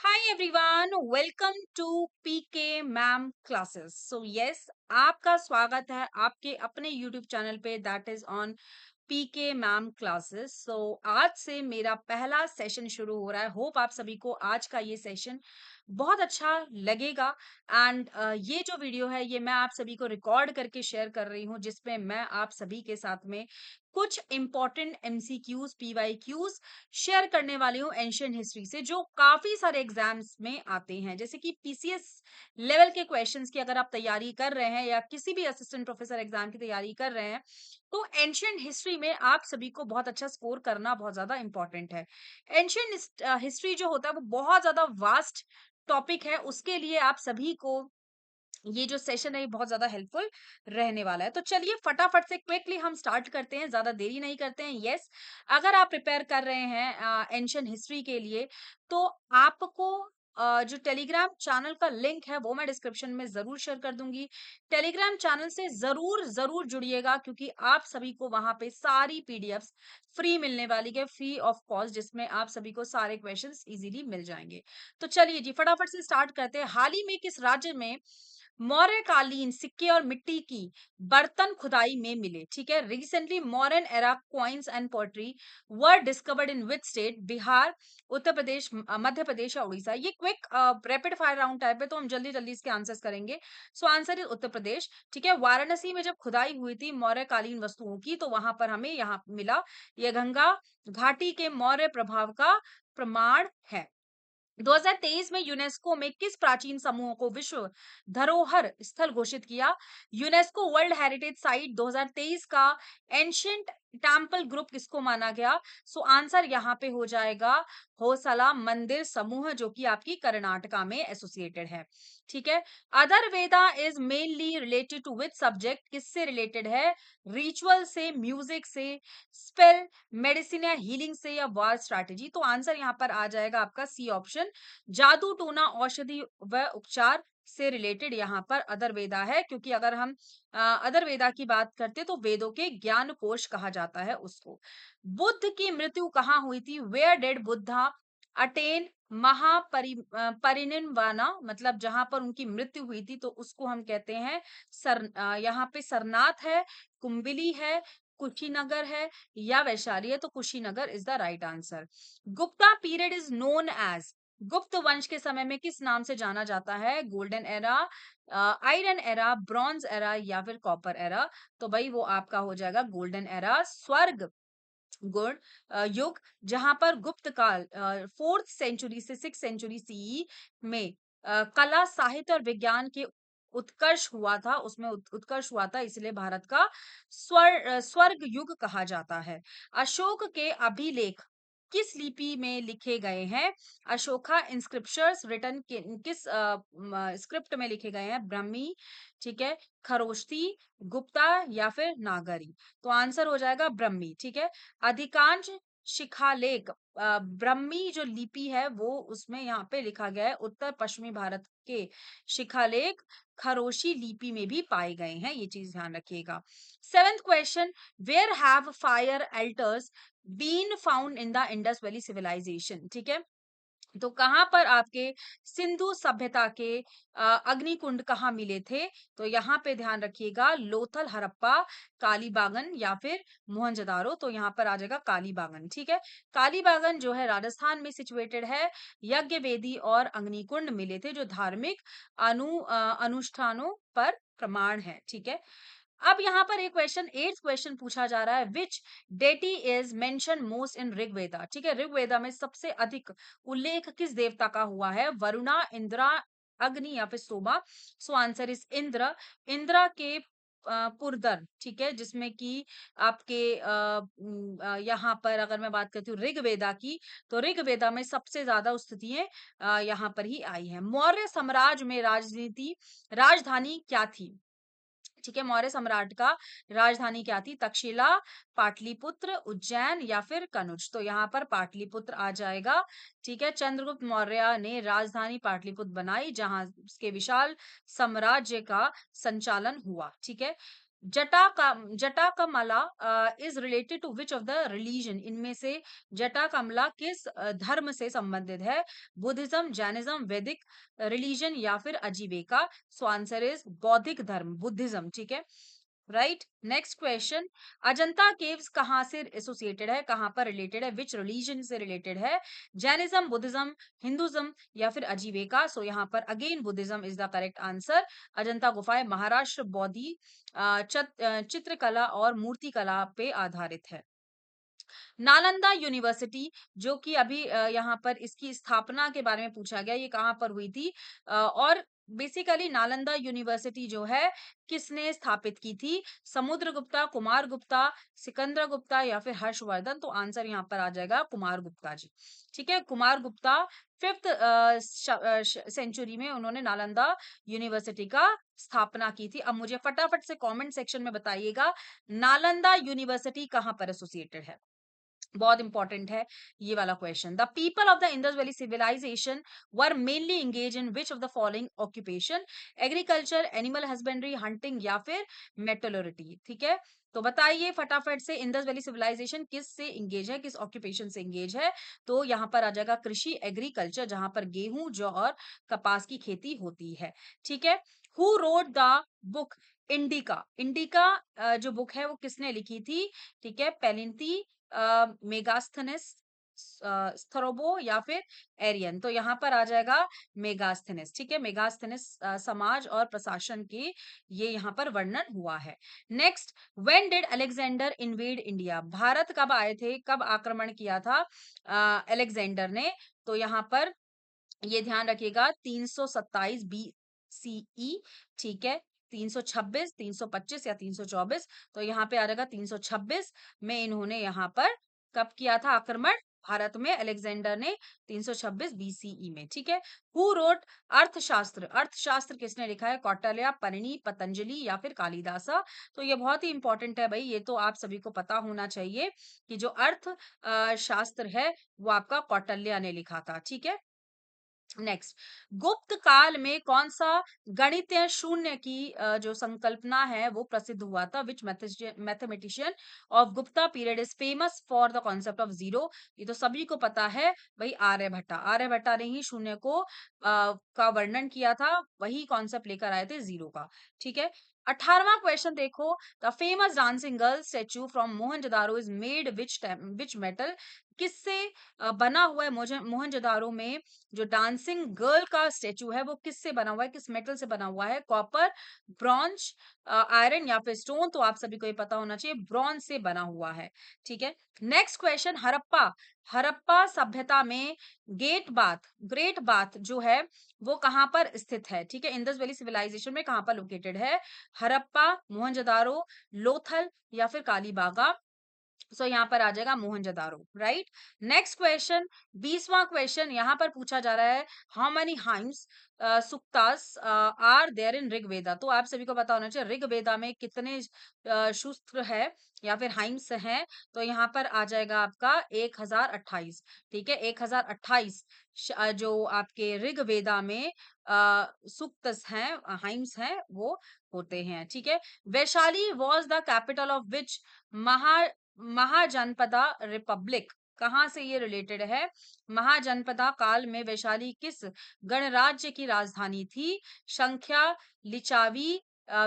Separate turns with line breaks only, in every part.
Hi everyone, welcome to PK ma'am classes. So yes, आपका स्वागत है आपके अपने यूट्यूब चैनल पे, that is on PK ma'am classes. So आज से मेरा पहला सेशन शुरू हो रहा है। होप आप सभी को आज का ये सेशन बहुत अच्छा लगेगा। एंड ये जो वीडियो है ये मैं आप सभी को रिकॉर्ड करके शेयर कर रही हूँ, जिसमें मैं आप सभी के साथ में कुछ इंपॉर्टेंट एमसीक्यूज पीवाईक्यूज शेयर करने वाली हूँ एंशियंट हिस्ट्री से, जो काफी सारे एग्जाम्स में आते हैं। जैसे कि पीसीएस लेवल के क्वेश्चंस की अगर आप तैयारी कर रहे हैं या किसी भी असिस्टेंट प्रोफेसर एग्जाम की तैयारी कर रहे हैं, तो एंशियंट हिस्ट्री में आप सभी को बहुत अच्छा स्कोर करना बहुत ज्यादा इंपॉर्टेंट है। एंशियंट हिस्ट्री जो होता है वो बहुत ज्यादा वास्ट टॉपिक है। उसके लिए आप सभी को ये जो सेशन है ये बहुत ज्यादा हेल्पफुल रहने वाला है। तो चलिए फटाफट से क्विकली हम स्टार्ट करते हैं, ज्यादा देरी नहीं करते हैं। यस, अगर आप प्रिपेयर कर रहे हैं एंशियंट हिस्ट्री के लिए, तो आपको जो टेलीग्राम चैनल का लिंक है वो मैं डिस्क्रिप्शन में जरूर शेयर कर दूंगी। टेलीग्राम चैनल से जरूर जरूर जुड़िएगा, क्योंकि आप सभी को वहां पे सारी पीडीएफ्स फ्री मिलने वाली है, फ्री ऑफ कॉस्ट, जिसमें आप सभी को सारे क्वेश्चंस इजीली मिल जाएंगे। तो चलिए जी फटाफट से स्टार्ट करते हैं। हाल ही में किस राज्य में मौर्यकालीन सिक्के और मिट्टी की बर्तन खुदाई में मिले? ठीक है, recently modern era coins and pottery were discovered in which state? Bihar, Uttar Pradesh, Madhya Pradesh या उड़ीसा? ये quick rapid fire round type है, तो हम जल्दी जल्दी इसके आंसर्स करेंगे। So answer is Uttar Pradesh. ठीक है, वाराणसी में जब खुदाई हुई थी मौर्यकालीन वस्तुओं की, तो वहां पर हमें यहाँ मिला ये गंगा घाटी के मौर्य प्रभाव का प्रमाण है। 2023 में यूनेस्को में किस प्राचीन समूह को विश्व धरोहर स्थल घोषित किया? यूनेस्को वर्ल्ड हेरिटेज साइट 2023 का एंशियंट टेम्पल ग्रुप किसको माना गया? सो आंसर यहाँ पे हो जाएगा होयसला मंदिर समूह, जो कि आपकी कर्नाटका में एसोसिएटेड है। ठीक है, other Veda is mainly related to which subject? किससे रिलेटेड है? रिचुअल से, म्यूजिक से, स्पेल, मेडिसिन या हीलिंग से, या वॉर स्ट्रैटेजी? तो आंसर यहाँ पर आ जाएगा आपका सी ऑप्शन, जादू टोना औषधि व उपचार से रिलेटेड यहाँ पर अदर वेदा है। क्योंकि अगर हम अदर वेदा की बात करते तो वेदों के ज्ञान कोश कहा जाता है उसको। बुद्ध की मृत्यु कहाँ हुई थी? Where dead Buddha attain परिनिर्वाणा? मतलब जहां पर उनकी मृत्यु हुई थी तो उसको हम कहते हैं यहाँ पे सरनाथ है, कुंबिली है, कुशीनगर है, या वैशाली है? तो Kushinagar is the right answer. Gupta period is known as, Gupta वंश के समय में किस नाम से जाना जाता है? Golden era, iron era, bronze era, या फिर कॉपर एरा? तो भाई वो आपका हो जाएगा गोल्डन एरा, स्वर्ग गुण युग, जहां पर गुप्त काल 4th सेंचुरी से 6th सेंचुरी सीई में कला साहित्य और विज्ञान के उत्कर्ष हुआ था, उसमें उत्कर्ष हुआ था, इसलिए भारत का स्वर्ग युग कहा जाता है। अशोक के अभिलेख किस लिपि में लिखे गए हैं? अशोका इंस्क्रिप्शंस रिटन किस स्क्रिप्ट में लिखे गए हैं? ब्रह्मी, ठीक है, खरोष्टी, गुप्ता, या फिर नागरी? तो आंसर हो जाएगा ब्रह्मी। ठीक है, अधिकांश शिखालेख ब्रह्मी जो लिपि है वो उसमें यहाँ पे लिखा गया है। उत्तर पश्चिमी भारत के शिखालेख खरोशी लिपि में भी पाए गए हैं, ये चीज ध्यान रखिएगा। Seventh question, where have fire altars been found in the Indus Valley civilization? ठीक है, तो कहां पर आपके सिंधु सभ्यता के अग्निकुंड कहाँ मिले थे? तो यहाँ पे ध्यान रखिएगा, लोथल, हड़प्पा, कालीबागन, या फिर मोहनजोदारो? तो यहाँ पर आ जाएगा कालीबागन। ठीक है, कालीबागन जो है राजस्थान में सिचुएटेड है। यज्ञ वेदी और अग्निकुंड मिले थे, जो धार्मिक अनुष्ठानों पर प्रमाण है। ठीक है, अब यहाँ पर एक क्वेश्चन, 8th क्वेश्चन पूछा जा रहा है, which deity is mention most in Rigveda? ठीक है, ऋग्वेदा में सबसे अधिक उल्लेख किस देवता का हुआ है? वरुणा, इंद्रा, अग्नि, या फिर सोमा? सो आंसर इज इंद्र। इंद्रा के पुरदर, ठीक है, जिसमें कि आपके यहाँ पर अगर मैं बात करती हूँ ऋग्वेदा की, तो ऋग्वेदा में सबसे ज्यादा स्तुतियां यहाँ पर ही आई है। मौर्य साम्राज्य में राजधानी क्या थी? ठीक है, मौर्य सम्राट का राजधानी क्या थी? तक्षशिला, पाटलिपुत्र, उज्जैन, या फिर कनुज? तो यहाँ पर पाटलिपुत्र आ जाएगा। ठीक है, चंद्रगुप्त मौर्य ने राजधानी पाटलिपुत्र बनाई, जहां उसके विशाल साम्राज्य का संचालन हुआ। ठीक है, Jatakamala is related to which of the religion? इनमें से जटाकमला किस धर्म से संबंधित है? बुद्धिज्म, जैनिज्म, वैदिक रिलीजन या फिर अजीविका? सो आंसर इज बौद्धिक धर्म, बुद्धिज्म। ठीक है, right. Next question, Ajanta caves कहाँ से एसोसिएटेड है, कहाँ पर रिलेटेड है, विच रिलीजन से रिलेटेड है? जैनिज्म, बुद्धिज्म, हिंदुज्म या फिर अजीविका? सो यहाँ पर again Buddhism is the correct answer. Ajanta गुफाएं महाराष्ट्र बौद्धि चित्रकला और मूर्तिकला पे आधारित है। नालंदा यूनिवर्सिटी, जो कि अभी यहाँ पर इसकी स्थापना के बारे में पूछा गया, ये कहाँ पर हुई थी? और बेसिकली नालंदा यूनिवर्सिटी जो है किसने स्थापित की थी? समुद्रगुप्ता, कुमार गुप्ता, सिकंदर गुप्ता या फिर हर्षवर्धन? तो आंसर यहाँ पर आ जाएगा कुमार गुप्ता जी। ठीक है, कुमार गुप्ता 5th सेंचुरी में उन्होंने नालंदा यूनिवर्सिटी का स्थापना की थी। अब मुझे फटाफट से कमेंट सेक्शन में बताइएगा, नालंदा यूनिवर्सिटी कहाँ पर एसोसिएटेड है? बहुत इंपॉर्टेंट है ये वाला question. The people of the Indus Valley civilization were mainly engage in which of the following occupation? Agriculture, animal husbandry, hunting या फिर मेटलर्जी? ठीक है, तो बताइए फटाफट से, इंडस वैली सिविलाइजेशन किस से इंगेज है, किस ऑक्यूपेशन से इंगेज है? तो यहाँ पर आ जाएगा कृषि, एग्रीकल्चर, जहां पर गेहूं, जौ और कपास की खेती होती है। ठीक है, who wrote the book indica? Indica जो बुक है वो किसने लिखी थी? ठीक है, पेलिंथी, मेगास्थनेस, स्ट्रैबो या फिर एरियन? तो यहाँ पर आ जाएगा मेगास्थनेस। ठीक है, मेगास्थनेस समाज और प्रशासन के ये यहाँ पर वर्णन हुआ है। Next, when did Alexander invade India? Bharat कब आए थे, कब आक्रमण किया था अलेक्जेंडर ने? तो यहाँ पर ये ध्यान रखिएगा 327 BCE। ठीक है, 326, 325 या 324? तो यहाँ पे आ जाएगा 326 में इन्होंने यहाँ पर कब किया था आक्रमण भारत में? अलेक्जेंडर ने 326 BCE में। ठीक है, हु रोट अर्थशास्त्र? अर्थशास्त्र किसने लिखा है? कौटिल्य, पनिनी, पतंजलि या फिर कालिदासा? तो ये बहुत ही इंपॉर्टेंट है भाई, ये तो आप सभी को पता होना चाहिए कि जो अर्थ शास्त्र है वो आपका कौटिल्य ने लिखा था। ठीक है, नेक्स्ट, गुप्त काल में कौन सा गणितीय शून्य की जो संकल्पना है वो प्रसिद्ध हुआ था? Which mathematician of Gupta period is famous for the concept of zero? ये तो सभी को पता है भाई, आर्यभट्टा। आर्यभट्टा ने ही शून्य को का वर्णन किया था, वही कॉन्सेप्ट लेकर आए थे जीरो का। ठीक है, 18वां क्वेश्चन देखो, the famous dancing girl statue from Mohenjodaro is made which metal? किससे बना हुआ है मोहनजोदारो में जो डांसिंग गर्ल का स्टेचू है वो किससे बना हुआ है, किस मेटल से बना हुआ है? कॉपर, ब्रॉन्ज, आयरन या फिर स्टोन? तो आप सभी को ये पता होना चाहिए, ब्रॉन्ज से बना हुआ है। ठीक है, नेक्स्ट क्वेश्चन, हड़प्पा, हड़प्पा सभ्यता में ग्रेट बाथ जो है वो कहाँ पर स्थित है? ठीक है, इंडस वैली सिविलाइजेशन में कहाँ पर लोकेटेड है? हड़प्पा, मोहनजोदारो, लोथल या फिर कालीबागा? सो यहाँ पर आ जाएगा मोहनजोदारो, राइट। नेक्स्ट क्वेश्चन, 20वां क्वेश्चन यहाँ पर पूछा जा रहा है, how many hymns suktas are there in Rigveda? तो आप सभी को पता होना चाहिए ऋग्वेदा में कितने सूत्र है या फिर हाइम्स हैं? तो यहाँ पर आ जाएगा आपका 1028। ठीक है, 1028 जो आपके ऋग्वेदा में सूक्त हैं, हाइम्स हैं, वो होते हैं। ठीक है, Vaishali was the capital of which Mahajanapada Republic? कहाँ से ये रिलेटेड है? महाजनपदा काल में वैशाली किस गणराज्य की राजधानी थी? संख्या, लिचावी,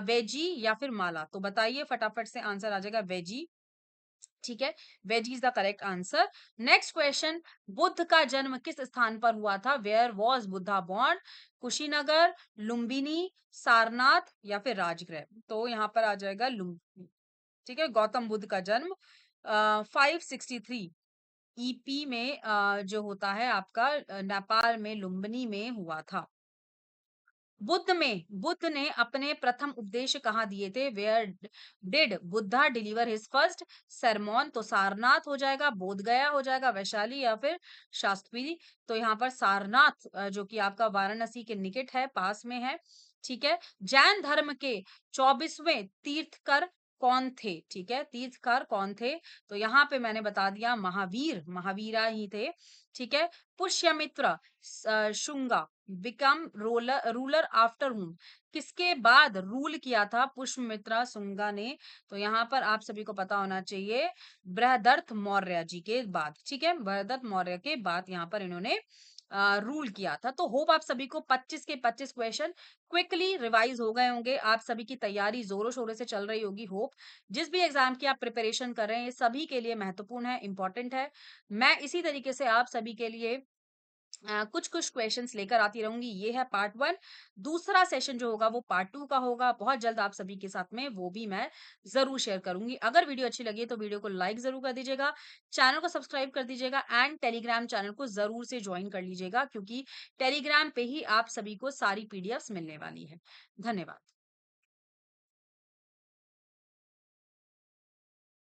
वेजी या फिर माला? तो बताइए फटाफट से, आंसर आ जाएगा वेजी। ठीक है, वेजी is the correct answer. Next question, Buddha का जन्म किस स्थान पर हुआ था? Where was Buddha born? Kushinagar, Lumbini, Sarnath या फिर राजगृह? तो यहाँ पर आ जाएगा लुम्बिनी। ठीक है, गौतम बुद्ध का जन्म 563 ईपी में जो होता है आपका नेपाल में लुम्बिनी में हुआ था। बुद्ध ने अपने प्रथम उपदेश कहाँ दिए थे? Where did Buddha deliver his first sermon? तो सारनाथ हो जाएगा, बोध गया हो जाएगा, वैशाली या फिर शास्त्री? तो यहाँ पर सारनाथ जो कि आपका वाराणसी के निकट है, पास में है। ठीक है, जैन धर्म के 24वें तीर्थकर कौन थे? ठीक है, तीर्थकर कौन थे? तो यहाँ पे मैंने बता दिया महावीर, महावीरा ही थे। ठीक है। Pushyamitra Shunga become ruler after whom, किसके बाद रूल किया था पुष्यमित्र शुंगा ने? तो यहाँ पर आप सभी को पता होना चाहिए, बृहदर्थ मौर्य जी के बाद। ठीक है, बृहदर्थ मौर्य के बाद यहाँ पर इन्होंने रूल किया था। तो होप आप सभी को 25 के 25 क्वेश्चन क्विकली रिवाइज हो गए होंगे। आप सभी की तैयारी जोरों शोरों से चल रही होगी। होप जिस भी एग्जाम की आप प्रिपरेशन कर रहे हैं, ये सभी के लिए महत्वपूर्ण है, इंपॉर्टेंट है। मैं इसी तरीके से आप सभी के लिए कुछ कुछ क्वेश्चंस लेकर आती रहूंगी। ये है पार्ट वन। दूसरा सेशन जो होगा वो पार्ट टू का होगा, बहुत जल्द आप सभी के साथ में वो भी मैं जरूर शेयर करूंगी। अगर वीडियो अच्छी लगी तो वीडियो को लाइक जरूर कर दीजिएगा, चैनल को सब्सक्राइब कर दीजिएगा एंड टेलीग्राम चैनल को जरूर से ज्वाइन कर लीजिएगा, क्योंकि टेलीग्राम पे ही आप सभी को सारी पीडीएफ्स मिलने वाली है। धन्यवाद।